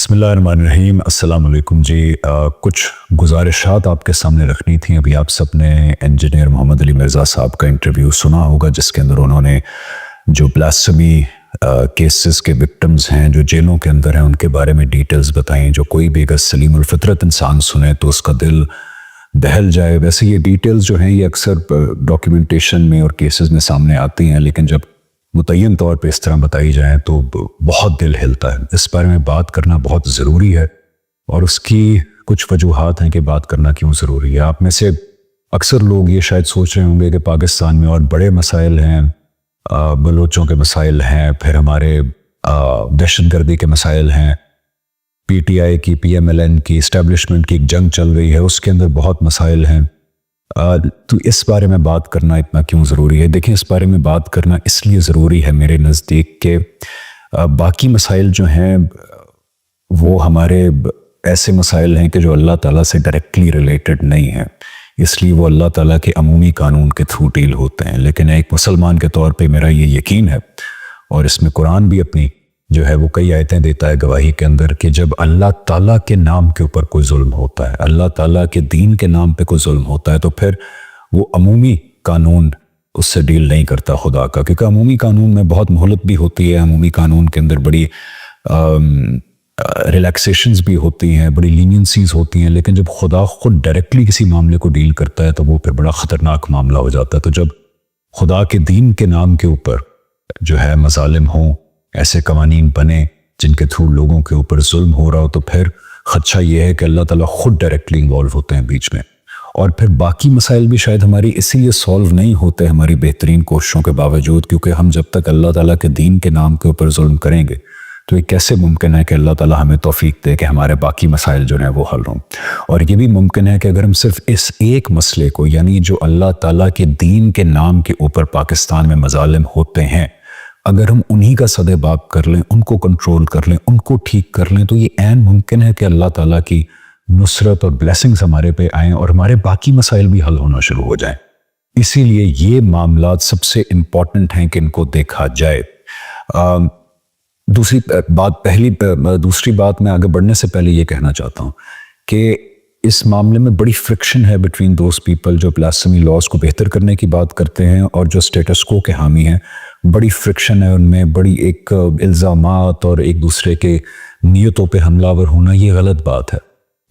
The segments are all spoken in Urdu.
بسم اللہ الرحمن الرحیم۔ السلام علیکم جی۔ کچھ گزارشات آپ کے سامنے رکھنی تھیں۔ ابھی آپ سب نے انجینئر محمد علی مرزا صاحب کا انٹرویو سنا ہوگا، جس کے اندر انہوں نے جو بلاسفمی کیسز کے وکٹمز ہیں جو جیلوں کے اندر ہیں ان کے بارے میں ڈیٹیلز بتائیں، جو کوئی بھی اگر سلیم الفطرت انسان سنے تو اس کا دل دہل جائے۔ ویسے یہ ڈیٹیلز جو ہیں یہ اکثر ڈاکیومنٹیشن میں اور کیسز میں سامنے آتی ہیں، لیکن جب متعین طور پہ اس طرح بتائی جائیں تو بہت دل ہلتا ہے۔ اس بارے میں بات کرنا بہت ضروری ہے، اور اس کی کچھ وجوہات ہیں کہ بات کرنا کیوں ضروری ہے۔ آپ میں سے اکثر لوگ یہ شاید سوچ رہے ہوں گے کہ پاکستان میں اور بڑے مسائل ہیں، بلوچوں کے مسائل ہیں، پھر ہمارے دہشت گردی کے مسائل ہیں، پی ٹی آئی کی، پی ایم ایل این کی، اسٹیبلشمنٹ کی ایک جنگ چل رہی ہے، اس کے اندر بہت مسائل ہیں، تو اس بارے میں بات کرنا اتنا کیوں ضروری ہے؟ دیکھیں، اس بارے میں بات کرنا اس لیے ضروری ہے میرے نزدیک کہ باقی مسائل جو ہیں وہ ہمارے ایسے مسائل ہیں کہ جو اللہ تعالیٰ سے ڈائریکٹلی ریلیٹڈ نہیں ہیں، اس لیے وہ اللہ تعالیٰ کے عمومی قانون کے تھرو ڈیل ہوتے ہیں۔ لیکن ایک مسلمان کے طور پہ میرا یہ یقین ہے، اور اس میں قرآن بھی اپنی جو ہے وہ کئی آیتیں دیتا ہے گواہی کے اندر، کہ جب اللہ تعالیٰ کے نام کے اوپر کوئی ظلم ہوتا ہے، اللہ تعالیٰ کے دین کے نام پہ کوئی ظلم ہوتا ہے، تو پھر وہ عمومی قانون اس سے ڈیل نہیں کرتا خدا کا، کیونکہ عمومی قانون میں بہت مہلت بھی ہوتی ہے، عمومی قانون کے اندر بڑی ریلیکسیشنز بھی ہوتی ہیں، بڑی لینینسیز ہوتی ہیں، لیکن جب خدا خود ڈائریکٹلی کسی معاملے کو ڈیل کرتا ہے تو وہ پھر بڑا خطرناک معاملہ ہو جاتا ہے۔ تو جب خدا کے دین کے نام کے اوپر جو ہے مظالم ہوں، ایسے قوانین بنے جن کے تھرو لوگوں کے اوپر ظلم ہو رہا ہو، تو پھر خدشہ یہ ہے کہ اللہ تعالیٰ خود ڈائریکٹلی انوالو ہوتے ہیں بیچ میں، اور پھر باقی مسائل بھی شاید ہماری اسی لیے سولو نہیں ہوتے ہماری بہترین کوششوں کے باوجود، کیونکہ ہم جب تک اللہ تعالیٰ کے دین کے نام کے اوپر ظلم کریں گے تو یہ کیسے ممکن ہے کہ اللہ تعالیٰ ہمیں توفیق دے کہ ہمارے باقی مسائل جو ہیں وہ حل ہوں۔ اور یہ بھی ممکن ہے کہ اگر ہم صرف اس ایک مسئلے کو، یعنی جو اللہ تعالیٰ کے دین کے نام کے اوپر پاکستان میں مظالم ہوتے ہیں، اگر ہم انہی کا سدے باب کر لیں، ان کو کنٹرول کر لیں، ان کو ٹھیک کر لیں، تو یہ عین ممکن ہے کہ اللہ تعالیٰ کی نصرت اور بلیسنگز ہمارے پہ آئیں اور ہمارے باقی مسائل بھی حل ہونا شروع ہو جائیں۔ اسی لیے یہ معاملات سب سے امپورٹنٹ ہیں کہ ان کو دیکھا جائے۔ دوسری بات میں آگے بڑھنے سے پہلے یہ کہنا چاہتا ہوں کہ اس معاملے میں بڑی فرکشن ہے بٹوین دوز پیپل جو بلاسفمی لاز کو بہتر کرنے کی بات کرتے ہیں اور جو اسٹیٹس کو کے حامی ہیں۔ بڑی فرکشن ہے ان میں، بڑی ایک الزامات اور ایک دوسرے کے نیتوں پہ حملہ آور ہونا، یہ غلط بات ہے۔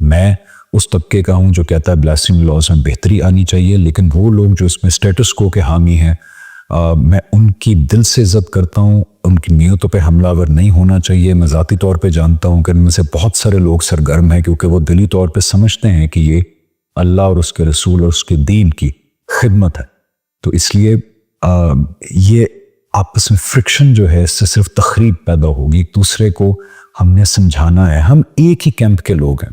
میں اس طبقے کا ہوں جو کہتا ہے بلاسفمی لاز میں بہتری آنی چاہیے، لیکن وہ لوگ جو اس میں اسٹیٹس کو کے حامی ہیں، میں ان کی دل سے عزت کرتا ہوں، ان کی نیتوں پہ حملہ آور نہیں ہونا چاہیے۔ میں ذاتی طور پہ جانتا ہوں کہ ان میں سے بہت سارے لوگ سرگرم ہیں، کیونکہ وہ دلی طور پہ سمجھتے ہیں کہ یہ اللہ اور اس کے رسول اور اس کے دین کی خدمت ہے۔ تو اس لیے یہ آپس میں فرکشن جو ہے اس سے صرف تخریب پیدا ہوگی۔ ایک دوسرے کو ہم نے سمجھانا ہے، ہم ایک ہی کیمپ کے لوگ ہیں،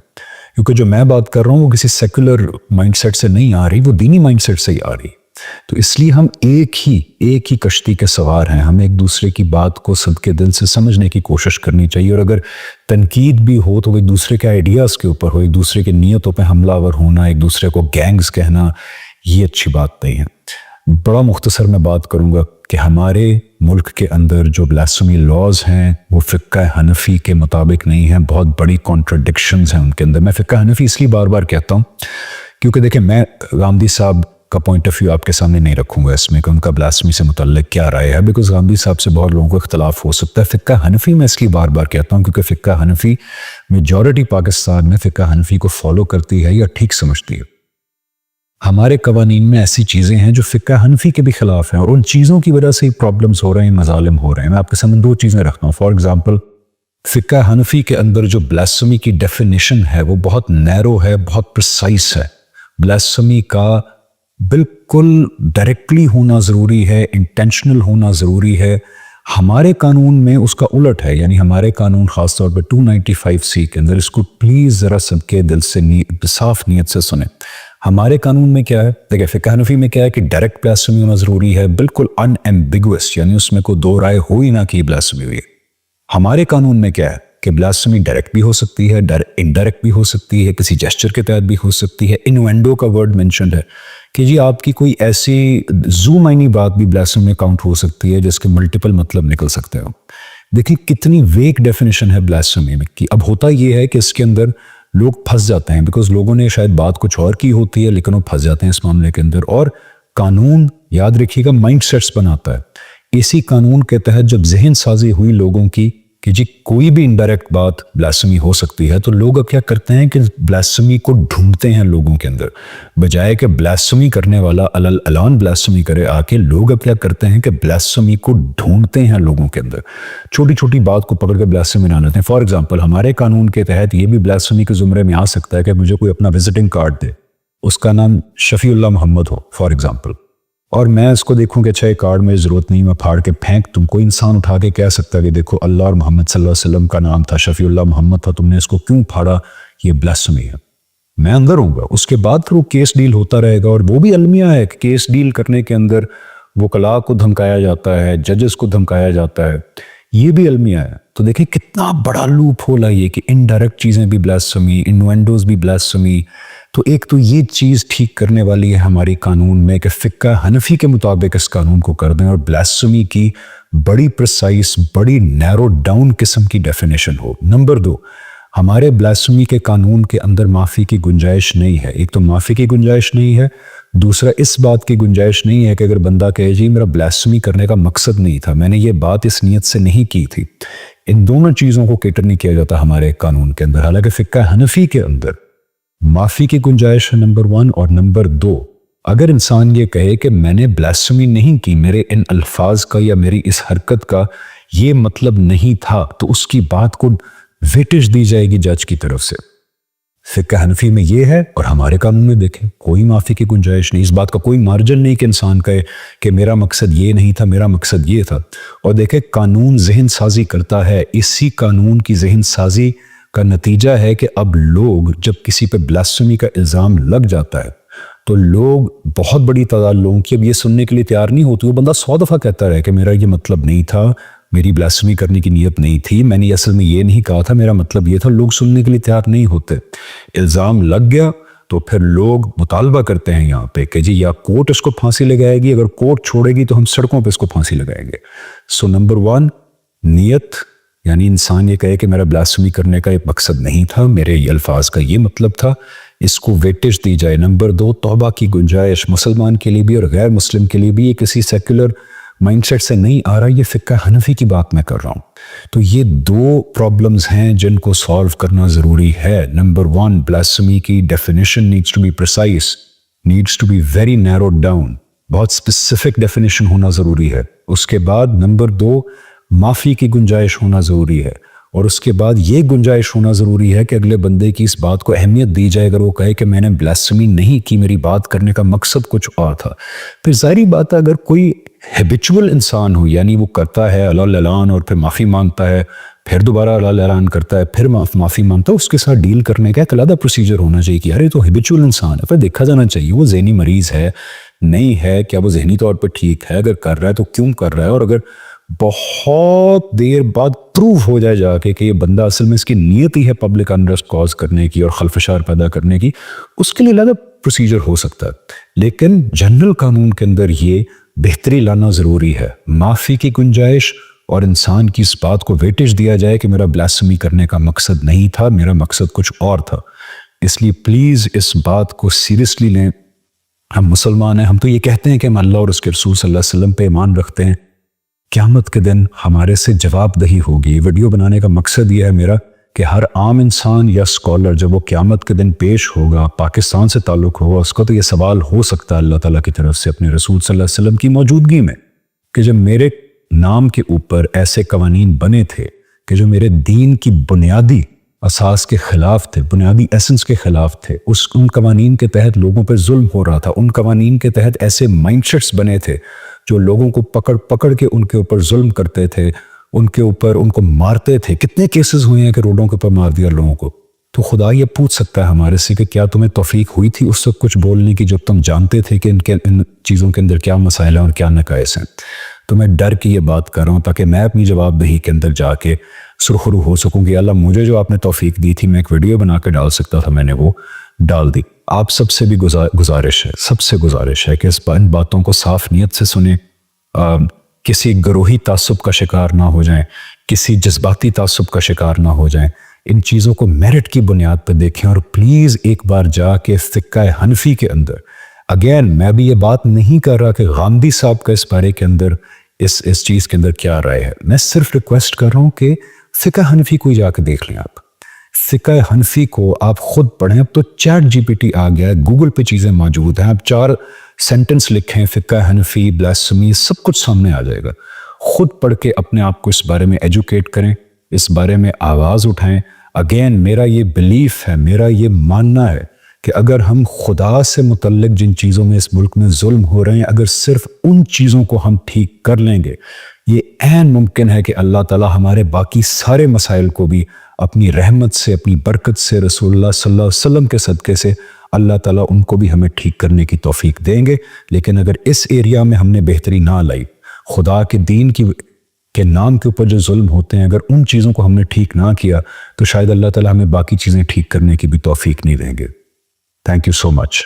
کیونکہ جو میں بات کر رہا ہوں وہ کسی سیکولر مائنڈ سیٹ سے نہیں آ رہی، وہ دینی مائنڈ سیٹ سے ہی آ رہی۔ تو اس لیے ہم ایک ہی کشتی کے سوار ہیں، ہمیں ایک دوسرے کی بات کو صدقے دل سے سمجھنے کی کوشش کرنی چاہیے، اور اگر تنقید بھی ہو تو وہ ایک دوسرے کے آئیڈیاز کے اوپر ہو، ایک دوسرے کی نیتوں پہ حملہ آور ہونا، ایک دوسرے کو گینگز کہنا، یہ اچھی بات نہیں ہے۔ بڑا مختصر میں بات کروں گا کہ ہمارے ملک کے اندر جو بلاسفمی لاز ہیں وہ فقہ حنفی کے مطابق نہیں ہیں، بہت بڑی کانٹرڈکشنز ہیں ان کے اندر۔ میں فقہ حنفی اس لیے بار بار کہتا ہوں کیونکہ دیکھیں، میں غامدی صاحب کا پوائنٹ آف ویو آپ کے سامنے نہیں رکھوں گا اس میں کہ ان کا بلاسفمی سے متعلق کیا رائے ہے، بیکاز غامدی صاحب سے بہت لوگوں کو اختلاف ہو سکتا ہے۔ فقہ حنفی میں اس لیے بار بار کہتا ہوں کیونکہ فقہ حنفی میجورٹی پاکستان میں فقہ حنفی کو فالو کرتی ہے یا ٹھیک سمجھتی ہے۔ ہمارے قوانین میں ایسی چیزیں ہیں جو فقہ حنفی کے بھی خلاف ہیں، اور ان چیزوں کی وجہ سے پرابلمز ہو رہے ہیں، مظالم ہو رہے ہیں۔ میں آپ کے سامنے دو چیزیں رکھتا ہوں۔ فار ایگزامپل، فقہ حنفی کے اندر جو بلاسفمی کی ڈیفینیشن ہے وہ بہت نیرو ہے، بہت پریسائز ہے۔ بلاسفمی کا بالکل ڈائریکٹلی ہونا ضروری ہے، انٹینشنل ہونا ضروری ہے۔ ہمارے قانون میں اس کا الٹ ہے، یعنی ہمارے قانون خاص طور پہ 295C کے اندر، اس کو پلیز ذرا صدقے دل سے صاف نیت سے سنیں۔ ہمارے قانون میں کیا ہے؟ دیکھیں، فقہ حنفی میں کیا ہے کہ ڈائریکٹ بلاسفمی ہونا ضروری ہے، بالکل ان ایمبیگوس، یعنی اس میں کوئی دو رائے ہو ہی نہ کہ بلاسفمی ہوئی ہے۔ ہمارے قانون میں کیا ہے کہ بلاسفمی ڈائریکٹ بھی ہو سکتی ہے، انڈائریکٹ بھی ہو سکتی ہے، کسی جیسچر کے تحت بھی ہو سکتی ہے۔ انوینڈو کا ورڈ مینشنڈ ہے کہ جی آپ کی کوئی ایسی زو معنی بات بھی بلاسفمی میں کاؤنٹ ہو سکتی ہے جس کے ملٹیپل مطلب نکل سکتے ہو۔ دیکھیں کتنی ویک ڈیفینیشن ہے بلاسفیمی میں کی. اب ہوتا یہ ہے کہ اس کے اندر لوگ پھنس جاتے ہیں بیکاز لوگوں نے شاید بات کچھ اور کی ہوتی ہے لیکن وہ پھنس جاتے ہیں اس معاملے کے اندر. اور قانون یاد رکھیے گا مائنڈ سیٹس بناتا ہے. اسی قانون کے تحت جب ذہن سازی ہوئی لوگوں کی کہ جی کوئی بھی انڈائریکٹ بات بلاسفیمی ہو سکتی ہے, تو لوگ اب کیا کرتے ہیں کہ بلاسفیمی کو ڈھونڈتے ہیں لوگوں کے اندر, بجائے کہ بلاسفیمی کرنے والا اعلان بلاسفیمی کرے آ کے, لوگ اب کیا کرتے ہیں کہ بلاسفیمی کو ڈھونڈتے ہیں لوگوں کے اندر, چھوٹی چھوٹی بات کو پکڑ کے بلاسفیمی بنا لیتے ہیں. فار ایگزامپل ہمارے قانون کے تحت یہ بھی بلاسفیمی کے زمرے میں آ سکتا ہے کہ مجھے کوئی اپنا وزٹنگ کارڈ دے, اس کا نام شفیع اللہ محمد ہو فار ایگزامپل, اور میں اس کو دیکھوں کہ اچھا یہ کارڈ میں ضرورت نہیں, میں پھاڑ کے پھینک, تم کوئی انسان اٹھا کے کہہ سکتا ہے کہ دیکھو اللہ اور محمد صلی اللہ علیہ وسلم کا نام تھا, شفیع اللہ محمد تھا, تم نے اس کو کیوں پھاڑا, یہ بلاسفیمی ہے. میں اندر ہوں گا, اس کے بعد پھر وہ کیس ڈیل ہوتا رہے گا. اور وہ بھی المیہ ہے کہ کیس ڈیل کرنے کے اندر وکلاء کو دھمکایا جاتا ہے, ججز کو دھمکایا جاتا ہے, یہ بھی المیہ ہے. تو دیکھیں کتنا بڑا لوپ ہول ہے یہ کہ انڈائریکٹ چیزیں بھی بلاسفیمی, انوینڈوز بھی بلاسفیمی. تو ایک تو یہ چیز ٹھیک کرنے والی ہے ہماری قانون میں کہ فقہ حنفی کے مطابق اس قانون کو کر دیں اور بلاسفیمی کی بڑی پرسائز, بڑی نیرو ڈاؤن قسم کی ڈیفینیشن ہو. نمبر 2, ہمارے بلاسفیمی کے قانون کے اندر معافی کی گنجائش نہیں ہے. ایک تو معافی کی گنجائش نہیں ہے, دوسرا اس بات کی گنجائش نہیں ہے کہ اگر بندہ کہے جی میرا بلاسفیمی کرنے کا مقصد نہیں تھا, میں نے یہ بات اس نیت سے نہیں کی تھی. ان دونوں چیزوں کو کیٹر نہیں کیا جاتا ہمارے قانون کے اندر. حالانکہ فقہ حنفی کے اندر معافی کی گنجائش ہے نمبر 1, اور نمبر 2 اگر انسان یہ کہے کہ میں نے بلاسفیمی نہیں کی, میرے ان الفاظ کا یا میری اس حرکت کا یہ مطلب نہیں تھا, تو اس کی بات کو ویٹیج دی جائے گی جج کی طرف سے. فقہ حنفی میں یہ ہے, اور ہمارے قانون میں دیکھیں کوئی معافی کی گنجائش نہیں. اس بات کا کوئی مارجن نہیں کہ انسان کہے کہ میرا مقصد یہ نہیں تھا, میرا مقصد یہ تھا. اور دیکھیں قانون ذہن سازی کرتا ہے, اسی قانون کی ذہن سازی کا نتیجہ ہے کہ اب لوگ جب کسی پہ بلاسفیمی کا الزام لگ جاتا ہے تو لوگ, بہت بڑی تعداد لوگوں کی اب یہ سننے کے لیے تیار نہیں ہوتی. وہ بندہ 100 دفعہ کہتا رہے کہ میرا یہ مطلب نہیں تھا, میری بلاسفیمی کرنے کی نیت نہیں تھی, میں نے اصل میں یہ نہیں کہا تھا, میرا مطلب یہ تھا. لوگ سننے کے لیے تیار نہیں ہوتے. الزام لگ گیا تو پھر لوگ مطالبہ کرتے ہیں یہاں پہ کہ جی یا کورٹ اس کو پھانسی لگائے گی, اگر کورٹ چھوڑے گی تو ہم سڑکوں پہ اس کو پھانسی لگائیں گے. سو نمبر 1 نیت, یعنی انسان یہ کہے کہ میرا بلاسفیمی کرنے کا ایک مقصد نہیں تھا, میرے یہ الفاظ کا یہ مطلب تھا, اس کو ویٹیج دی جائے. نمبر 2 توبہ کی گنجائش مسلمان کے لیے بھی اور غیر مسلم کے لیے بھی. یہ کسی سیکولر مائنڈ سیٹ سے نہیں آ رہا, یہ فقہ حنفی کی بات میں کر رہا ہوں. تو یہ 2 پرابلمز ہیں جن کو سالو کرنا ضروری ہے. نمبر 1 بلاسفیمی کی definition needs to be precise, needs to be very narrow down, بہت اسپیسیفک ڈیفینیشن ہونا ضروری ہے. اس کے بعد نمبر 2 معافی کی گنجائش ہونا ضروری ہے, اور اس کے بعد یہ گنجائش ہونا ضروری ہے کہ اگلے بندے کی اس بات کو اہمیت دی جائے. اگر وہ کہے کہ میں نے بلاسفیمی نہیں کی, میری بات کرنے کا مقصد کچھ اور تھا. پھر ظاہری بات ہے اگر کوئی ہیبیچول انسان ہو, یعنی وہ کرتا ہے اللہ اعلان اور پھر معافی مانگتا ہے, پھر دوبارہ اللہ اعلان کرتا ہے, پھر معافی مانگتا ہے, اس کے ساتھ ڈیل کرنے کا ایک علیحدہ پروسیجر ہونا چاہیے کہ یار یہ تو ہیبیچول انسان ہے. پھر دیکھا جانا چاہیے وہ ذہنی مریض ہے نہیں ہے, کیا وہ ذہنی طور پر ٹھیک ہے, اگر کر رہا ہے تو کیوں کر رہا ہے. اور اگر بہت دیر بعد پروو ہو جائے جا کے کہ یہ بندہ اصل میں اس کی نیت ہی ہے پبلک انریسٹ کاز کرنے کی اور خلفشار پیدا کرنے کی, اس کے لیے علیحدہ پروسیجر ہو سکتا ہے. لیکن جنرل قانون کے اندر یہ بہتری لانا ضروری ہے, معافی کی گنجائش, اور انسان کی اس بات کو ویٹیج دیا جائے کہ میرا بلاسفیمی کرنے کا مقصد نہیں تھا, میرا مقصد کچھ اور تھا. اس لیے پلیز اس بات کو سیریسلی لیں. ہم مسلمان ہیں, ہم تو یہ کہتے ہیں کہ ہم اللہ اور اس کے رسول صلی اللہ علیہ وسلم پہ ایمان رکھتے ہیں. قیامت کے دن ہمارے سے جواب دہی ہوگی. ویڈیو بنانے کا مقصد یہ ہے میرا کہ ہر عام انسان یا اسکالر جب وہ قیامت کے دن پیش ہوگا, پاکستان سے تعلق ہوگا, اس کا تو یہ سوال ہو سکتا ہے اللہ تعالیٰ کی طرف سے اپنے رسول صلی اللہ علیہ وسلم کی موجودگی میں کہ جب میرے نام کے اوپر ایسے قوانین بنے تھے کہ جو میرے دین کی بنیادی اساس کے خلاف تھے, بنیادی ایسنس کے خلاف تھے, ان قوانین کے تحت لوگوں پر ظلم ہو رہا تھا, ان قوانین کے تحت ایسے مائنڈ سیٹس بنے تھے جو لوگوں کو پکڑ پکڑ کے ان کے اوپر ظلم کرتے تھے, ان کے اوپر ان کو مارتے تھے. کتنے کیسز ہوئے ہیں کہ روڈوں کے اوپر مار دیا لوگوں کو. تو خدا یہ پوچھ سکتا ہے ہمارے سے کہ کیا تمہیں توفیق ہوئی تھی اس وقت کچھ بولنے کی جب تم جانتے تھے کہ ان چیزوں کے اندر کیا مسائل ہیں اور کیا نقائص ہیں. تو میں ڈر کی یہ بات کر رہا ہوں تاکہ میں اپنی جواب دہی کے اندر جا کے سرخرو ہو سکوں کہ اللہ مجھے جو آپ نے توفیق دی تھی میں ایک ویڈیو بنا کے ڈال سکتا تھا, میں نے وہ ڈال دی. آپ سب سے بھی گزارش ہے کہ ان باتوں کو صاف نیت سے سنیں, کسی گروہی تعصب کا شکار نہ ہو جائیں. کسی جذباتی تعصب کا شکار نہ ہو جائیں. ان چیزوں کو میرٹ کی بنیاد پہ دیکھیں. اور پلیز ایک بار جا کے فقہ حنفی کے اندر، اگین میں بھی یہ بات نہیں کر رہا کہ غامدی صاحب کا اس بارے کے اندر اس چیز کے اندر کیا رائے ہے، میں صرف ریکویسٹ کر رہا ہوں کہ فقہ حنفی کو ہی جا کے دیکھ لیں. آپ فقہ حنفی کو آپ خود پڑھیں. اب تو چیٹ جی پی ٹی آ گیا ہے، گوگل پہ چیزیں موجود ہیں. آپ 4 سینٹنس لکھیں فقہ حنفی بلاسفمی، سب کچھ سامنے آ جائے گا. خود پڑھ کے اپنے آپ کو اس بارے میں ایجوکیٹ کریں، اس بارے میں آواز اٹھائیں. اگین میرا یہ بلیف ہے، میرا یہ ماننا ہے کہ اگر ہم خدا سے متعلق جن چیزوں میں اس ملک میں ظلم ہو رہے ہیں، اگر صرف ان چیزوں کو ہم ٹھیک کر لیں گے، یہ عین ممکن ہے کہ اللہ تعالی ہمارے باقی سارے مسائل کو بھی اپنی رحمت سے، اپنی برکت سے، رسول اللہ صلی اللہ علیہ وسلم کے صدقے سے اللہ تعالیٰ ان کو بھی ہمیں ٹھیک کرنے کی توفیق دیں گے. لیکن اگر اس ایریا میں ہم نے بہتری نہ لائی، خدا کے دین کے نام کے اوپر جو ظلم ہوتے ہیں، اگر ان چیزوں کو ہم نے ٹھیک نہ کیا تو شاید اللہ تعالیٰ ہمیں باقی چیزیں ٹھیک کرنے کی بھی توفیق نہیں دیں گے. Thank you so much.